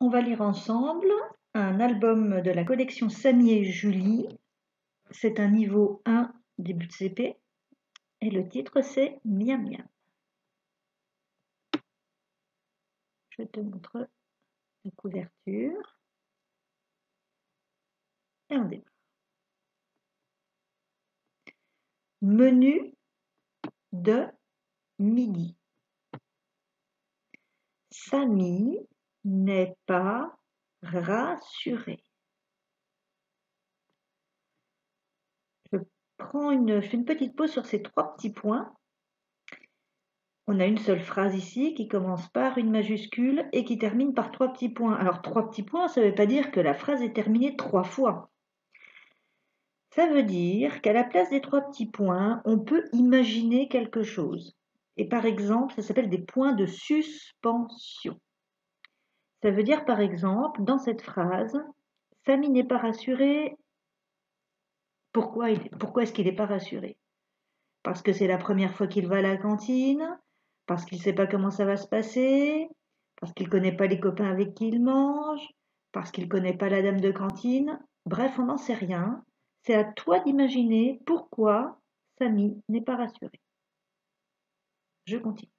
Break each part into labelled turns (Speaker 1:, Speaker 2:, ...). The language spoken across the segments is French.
Speaker 1: On va lire ensemble un album de la collection Samy et Julie. C'est un niveau 1 début de CP et le titre c'est Miam Miam. Je te montre la couverture et on démarre. Menu de midi. Samy n'est pas rassuré. Je fais une petite pause sur ces 3 petits points. On a une seule phrase ici qui commence par une majuscule et qui termine par 3 petits points. Alors 3 petits points, ça ne veut pas dire que la phrase est terminée 3 fois. Ça veut dire qu'à la place des 3 petits points, on peut imaginer quelque chose. Et par exemple, ça s'appelle des points de suspension. Ça veut dire par exemple, dans cette phrase, Samy n'est pas rassuré. Pourquoi est-ce qu'il n'est pas rassuré? Parce que c'est la première fois qu'il va à la cantine, parce qu'il ne sait pas comment ça va se passer, parce qu'il ne connaît pas les copains avec qui il mange, parce qu'il ne connaît pas la dame de cantine. Bref, on n'en sait rien. C'est à toi d'imaginer pourquoi Samy n'est pas rassuré. Je continue.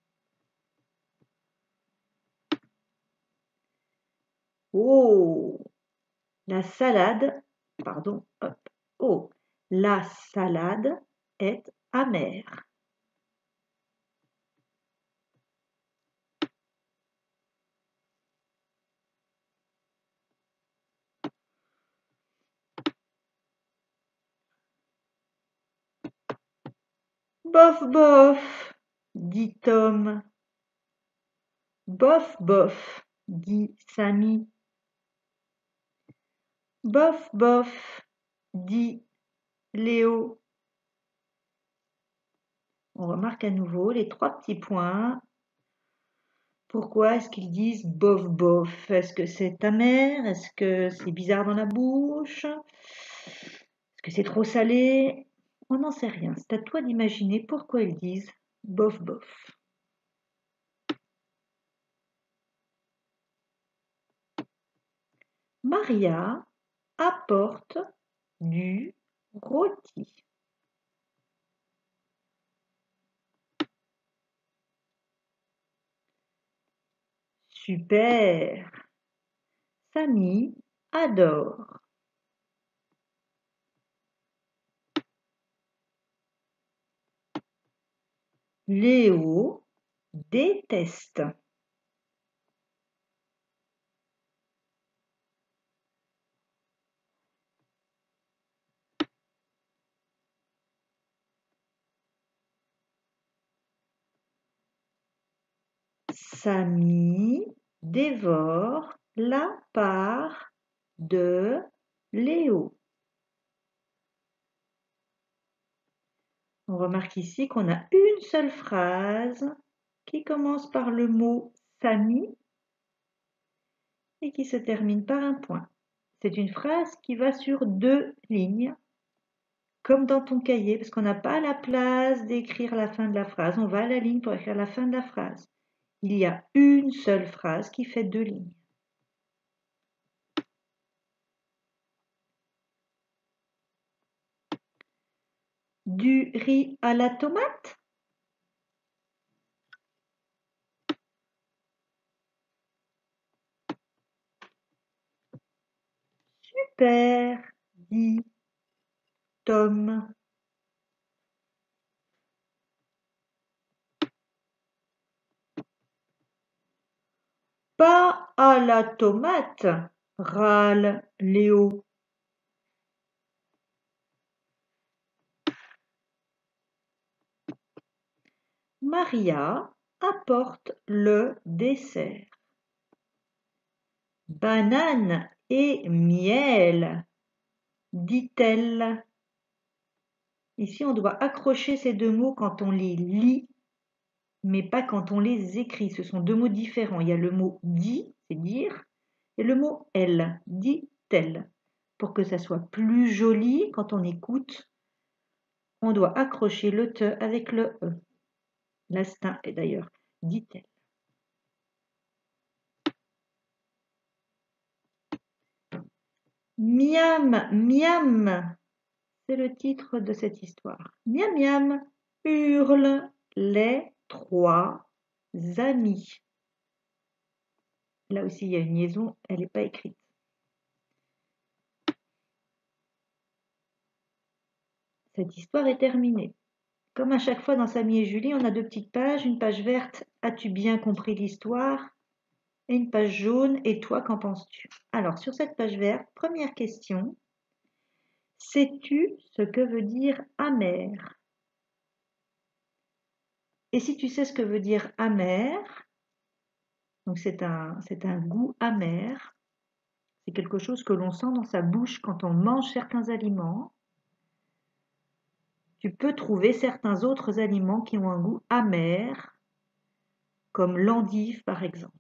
Speaker 1: Oh, la salade, pardon, hop. Oh, la salade est amère. Bof, bof, dit Tom. Bof, bof, dit Samy. Bof, bof, dit Léo. On remarque à nouveau les 3 petits points. Pourquoi est-ce qu'ils disent bof, bof? Est-ce que c'est amer? Est-ce que c'est bizarre dans la bouche? Est-ce que c'est trop salé? On n'en sait rien. C'est à toi d'imaginer pourquoi ils disent bof, bof. Maria apporte du rôti. Super! Samy adore. Léo déteste. Samy dévore la part de Léo. On remarque ici qu'on a une seule phrase qui commence par le mot Samy et qui se termine par un point. C'est une phrase qui va sur 2 lignes, comme dans ton cahier, parce qu'on n'a pas la place d'écrire la fin de la phrase. On va à la ligne pour écrire la fin de la phrase. Il y a une seule phrase qui fait 2 lignes. Du riz à la tomate? Super, dit Tom. Pas à la tomate, râle Léo. Maria apporte le dessert. Banane et miel, dit-elle. Ici, on doit accrocher ces 2 mots quand on les lit, mais pas quand on les écrit. Ce sont 2 mots différents. Il y a le mot dit, c'est dire, et le mot elle, dit-elle. Pour que ça soit plus joli quand on écoute, on doit accrocher le te avec le e. L'instinct est d'ailleurs, dit-elle. Miam, miam, c'est le titre de cette histoire. Miam, miam, hurlent les trois amis. Là aussi, il y a une liaison, elle n'est pas écrite. Cette histoire est terminée. Comme à chaque fois dans Samy et Julie, on a deux petites pages. Une page verte, as-tu bien compris l'histoire? Et une page jaune, et toi, qu'en penses-tu? Alors, sur cette page verte, première question. Sais-tu ce que veut dire amer? Et si tu sais ce que veut dire amer, donc c'est un goût amer, c'est quelque chose que l'on sent dans sa bouche quand on mange certains aliments. Tu peux trouver certains autres aliments qui ont un goût amer, comme l'endive par exemple.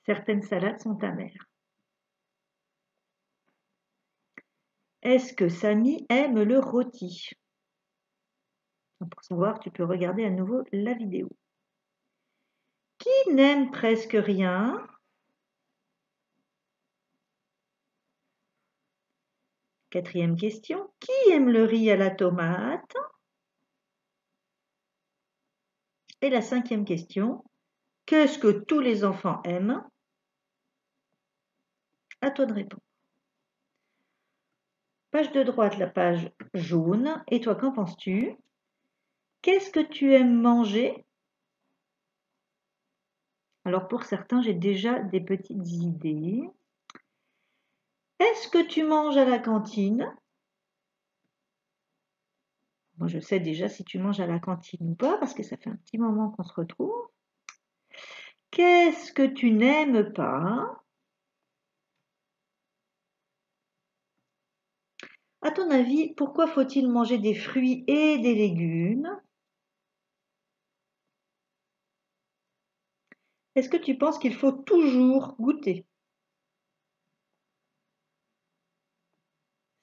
Speaker 1: Certaines salades sont amères. Est-ce que Samy aime le rôti? Pour savoir, tu peux regarder à nouveau la vidéo. Qui n'aime presque rien? Quatrième question. Qui aime le riz à la tomate? Et la cinquième question. Qu'est-ce que tous les enfants aiment? À toi de répondre. Page de droite, la page jaune. Et toi, qu'en penses-tu? Qu'est-ce que tu aimes manger? Alors pour certains, j'ai déjà des petites idées. Est-ce que tu manges à la cantine? Moi, je sais déjà si tu manges à la cantine ou pas, parce que ça fait un petit moment qu'on se retrouve. Qu'est-ce que tu n'aimes pas? À ton avis, pourquoi faut-il manger des fruits et des légumes? Est-ce que tu penses qu'il faut toujours goûter?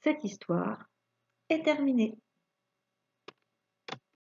Speaker 1: Cette histoire est terminée.